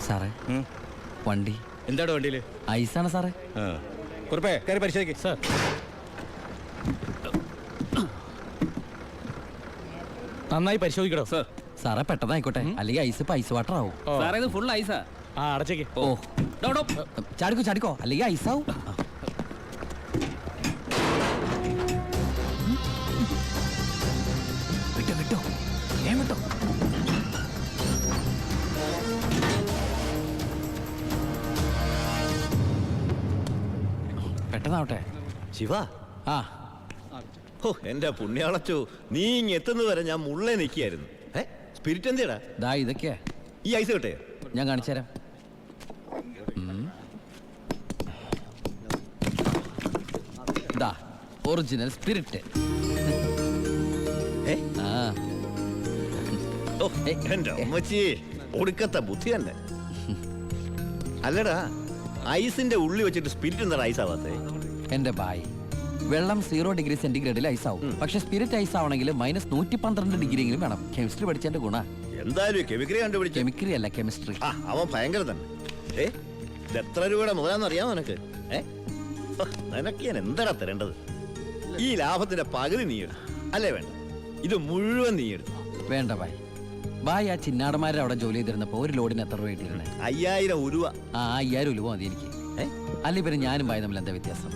സാറേ വണ്ടി എന്താണ് വണ്ടിയിൽ? ഐസാണ് സാറേ. കുറിപ്പേ കയറി പരിശോധിക്ക്. സാർ നന്നായി പരിശോധിക്കണോ സാർ? സാറേ പെട്ടെന്നായിക്കോട്ടെ, അല്ലെങ്കിൽ ഐസ് ഐസ് വാട്ടർ ആവും. സാറേ ഇത് ഫുൾ ഐസാ. ആ അടച്ചേക്ക്. ഓ ചാടിക്കോ ചാടിക്കോ, അല്ലെങ്കിൽ ഐസാവും. വിട്ടോ വിട്ടോ വിട്ടോ. പെട്ടെന്നാവട്ടെ. ശിവ, ആ ഓ എന്റെ പുണ്യാളച്ചോ, നീ ഇങ്ങ് എത്തുന്നത് വരെ ഞാൻ മുള്ളേ നിൽക്കുകയായിരുന്നു. സ്പിരിറ്റ് എന്തിയടാ? ദാ ഇതൊക്കെയാ. ഈ ഐസ് കിട്ടേ? ഞാൻ കാണിച്ചു തരാം. ദാ ഒറിജിനൽ സ്പിരിറ്റ്. ആ ഓ എന്റെ അമ്മച്ചി, ഒടുക്കത്തെ ബുദ്ധി തന്നെ. അല്ലടാ, ഐസിന്റെ ഉള്ളി വെച്ചിട്ട് സ്പിരിറ്റ് എന്താ ഐസ് ആവാത്തേ? എന്റെ ബായ്, വെള്ളം 0 ഡിഗ്രി സെന്റിഗ്രേഡിൽ ഐസാവും. പക്ഷെ സ്പിരിറ്റ് ഐസ് ആവണമെങ്കിൽ -112 ഡിഗ്രിയെങ്കിലും വേണം. കെമിസ്ട്രി പഠിച്ചതിന്റെ ഗുണ. എന്തായാലും കെമിക്കറി കണ്ടുപിടിച്ച. കെമിക്കറി അല്ല, കെമിസ്ട്രി. അവൻ ഭയങ്കര തന്നെ. ഇത് എത്ര രൂപയുടെ മുതലാന്ന് അറിയാമോ നിനക്ക്? നിനക്ക് ഞാൻ എന്താടാ തരേണ്ടത്? ഈ ലാഭത്തിന്റെ പകുതി നീ എടുത്തു അല്ലേ? വേണ്ട, ഇത് മുഴുവൻ നീ എടുത്തു. വേണ്ട ബായ്. ബായ് ആ ചിന്നാടന്മാരെ അവിടെ ജോലി ചെയ്തിരുന്നപ്പോ ഒരു ലോഡിന് എത്ര രൂപ കിട്ടിയിരുന്നേ? 5000 ഉരുവ. ആ 5000 ഉലുവ മതി എനിക്ക്. അല്ലെ പിന്നെ ഞാനും ബായ് തമ്മിൽ എന്താ വ്യത്യാസം?